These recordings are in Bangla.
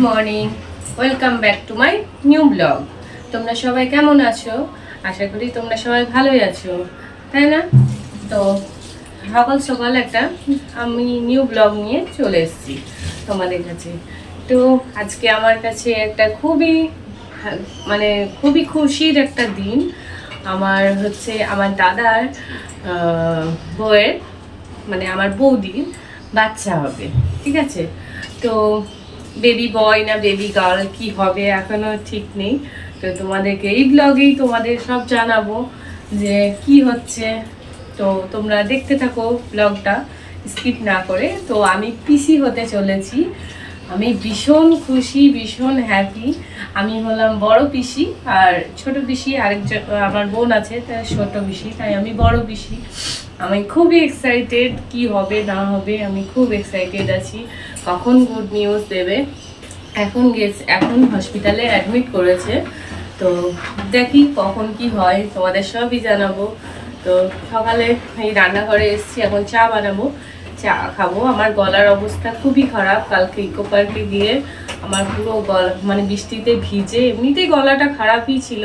Morning, welcome back to my new blog. তোমরা সবাই কেমন আছো? আশা করি তোমরা সবাই ভালোই আছো, তাই না? তো সকাল সকাল একটা আমি নিউ ব্লগ নিয়ে চলে এসেছি তোমাদের কাছে। তো আজকে আমার কাছে একটা খুবই খুশির একটা দিন। আমার দাদার বউয়ের আমার বৌদির বাচ্চা হবে, ঠিক আছে? তো বেবি বয় না বেবি গার্ল কি হবে এখনো ঠিক নেই। তো তোমাদেরকে এই ব্লগেই তোমাদের সব জানাবো যে কি হচ্ছে। তো তোমরা দেখতে থাকো ব্লগটা স্কিপ না করে। তো আমি পিসি হতে চলেছি, আমি ভীষণ খুশি, ভীষণ হ্যাপি। আমি হলাম বড় পিসি, আর ছোট পিসি আরেকজন আমার বোন আছে, তাই ছোট পিসি, তাই আমি বড় পিসি। আমি খুবই এক্সাইটেড, কি হবে না হবে আমি খুব এক্সাইটেড আছি। কখন গুড নিউজ দেবে। এখন হসপিটালে অ্যাডমিট করেছে, তো দেখি কখন কি হয়, তোমাদের সবই জানাবো। তো সকালে এই রান্নাঘরে এসেছি, এখন চা বানাবো, চা খাবো। আমার গলার অবস্থা খুবই খারাপ, কালকে ইকো পার্কে গিয়ে আমার পুরো গলা বৃষ্টিতে ভিজে এমনিতেই গলাটা খারাপই ছিল,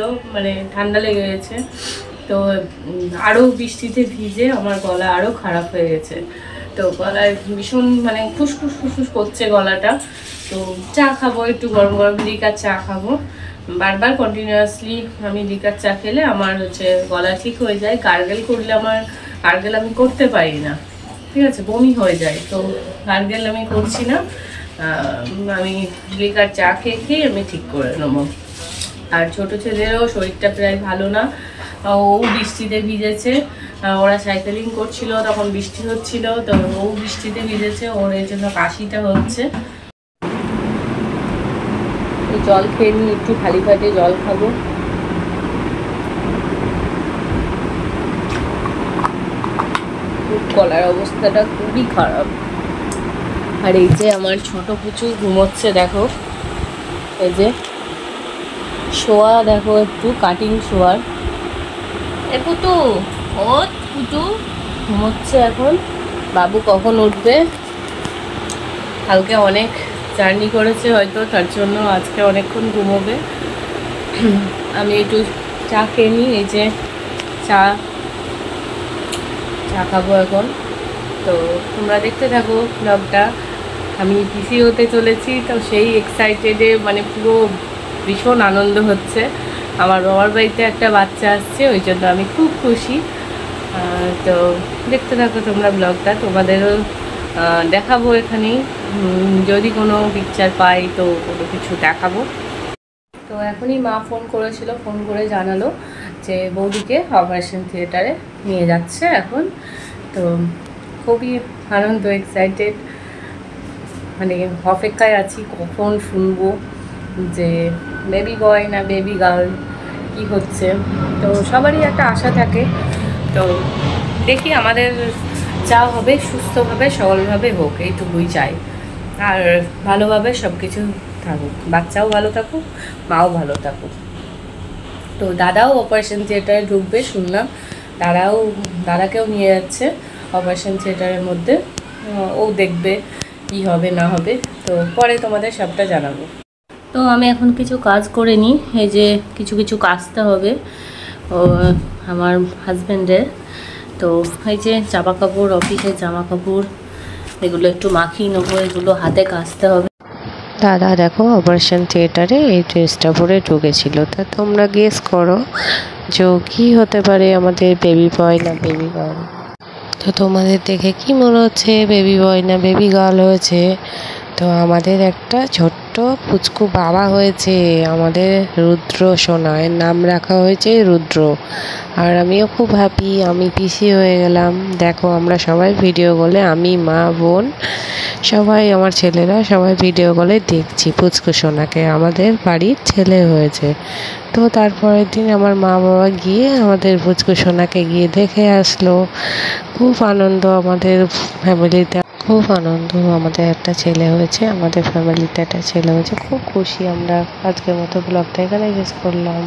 ঠান্ডা লেগে গেছে। তো আরও বৃষ্টিতে ভিজে আমার গলা আরও খারাপ হয়ে গেছে। তো গলায় ভীষণ খুসখুস খুসখুস করছে গলাটা। তো চা খাবো, একটু গরম গরম লিকার চা খাবো। বারবার কন্টিনিউয়াসলি আমি লিকার চা খেলে আমার গলা ঠিক হয়ে যায়। গার্গেল আমি করতে পারি না, ঠিক আছে, বমি হয়ে যায়। তো গার্গেল আমি করছি না, আমি লিকার চা খেয়ে আমি ঠিক করে নেবো। আর ছোট ছেলেরও শরীরটা প্রায় ভালো না, ও বৃষ্টিতে ভিজেছে। ওরা সাইকেলিং করছিল, তখন বৃষ্টি হচ্ছিল, তো ও বৃষ্টিতে ভিজেছে, ওর এর জন্য কাশিটা হচ্ছে। জল খেয়ে নিই, একটু খালি পেটে জল খাবো। গলার অবস্থাটা খুবই খারাপ। আর এই যে আমার ছোট পুচু ঘুমোচ্ছে, দেখো এই যে শোয়া, দেখো একটু কাটিং শোয়ার। এ পুটু পুটু ঘুমোচ্ছে এখন। বাবু কখন উঠবে? কালকে অনেক জার্নি করেছে হয়তো, তার জন্য আজকে অনেকক্ষণ ঘুমোবে। আমি একটু চা খেয়ে নিই, এই যে চা খাবো এখন। তো তোমরা দেখতে থাকো ব্লগটা। আমি পিসি হতে চলেছি, তো সেই এক্সাইটেডে পুরো ভীষণ আনন্দ হচ্ছে। আমার বাবার বাড়িতে একটা বাচ্চা আসছে, ওই জন্য আমি খুব খুশি। তো দেখতে থাকো তোমরা ব্লগটা, তোমাদেরও দেখাবো এখানেই। যদি কোনো পিকচার পাই তো কোনো কিছু দেখাবো। তো এখনই মা ফোন করেছিল, ফোন করে জানালো যে বৌদিকে অপারেশন থিয়েটারে নিয়ে যাচ্ছে এখন। তো খুবই আনন্দ, এক্সাইটেড, অপেক্ষায় আছি কখন শুনবো যে বেবি বয় না বেবি গার্ল কি হচ্ছে। তো সবারই একটা আশা থাকে। তো দেখি আমাদের যা হবে সুস্থভাবে সবলভাবে হোক, এইটুকুই চাই। আর ভালোভাবে সব কিছু থাকুক, বাচ্চাও ভালো থাকুক, মাও ভালো থাকুক। তো দাদাও অপারেশন থিয়েটারে ঢুকবে শুনলাম, দাদাকেও নিয়ে যাচ্ছে অপারেশন থিয়েটারের মধ্যে। ও দেখবে কি হবে না হবে, তো পরে তোমাদের সবটা জানাবো। তো আমি এখন কিছু কাজ করে নিই, এই যে কিছু কাচতে হবে আমার হাজব্যান্ডের। তো এই যে জামা কাপড়, অফিসের জামা কাপড়, এগুলো একটু মাখিয়ে নেবো, এগুলো হাতে কাচতে হবে। দাদা দেখো অপারেশন থিয়েটারে এই ড্রেসটা পরে ঢুকেছিল। তা তোমরা গেস করো যে কি হতে পারে, আমাদের বেবি বয় না বেবি গার্ল? তো তোমাদের দেখে কি মনে হচ্ছে, বেবি বয় না বেবি গার্ল হয়েছে? তো আমাদের একটা ছোট্ট পুচকু বাবা হয়েছে, আমাদের রুদ্র সোনা, এর নাম রাখা হয়েছে রুদ্র। আর আমিও খুব হ্যাপি, আমি পিসি হয়ে গেলাম। দেখো আমরা সবাই ভিডিও কলে, আমি মা বোন সবাই, আমার ছেলেরা সবাই ভিডিও কলে দেখছি পুচকু সোনাকে, আমাদের বাড়ির ছেলে হয়েছে। তো তারপরের দিন আমার মা বাবা গিয়ে আমাদের পুচকু সোনাকে গিয়ে দেখে আসলো। খুব আনন্দ আমাদের ফ্যামিলিতে, খুব আনন্দ, আমাদের একটা ছেলে হয়েছে, আমাদের ফ্যামিলিতে একটা ছেলে হয়েছে, খুব খুশি আমরা। আজকের মতো ব্লগটা এখানে শেষ করলাম।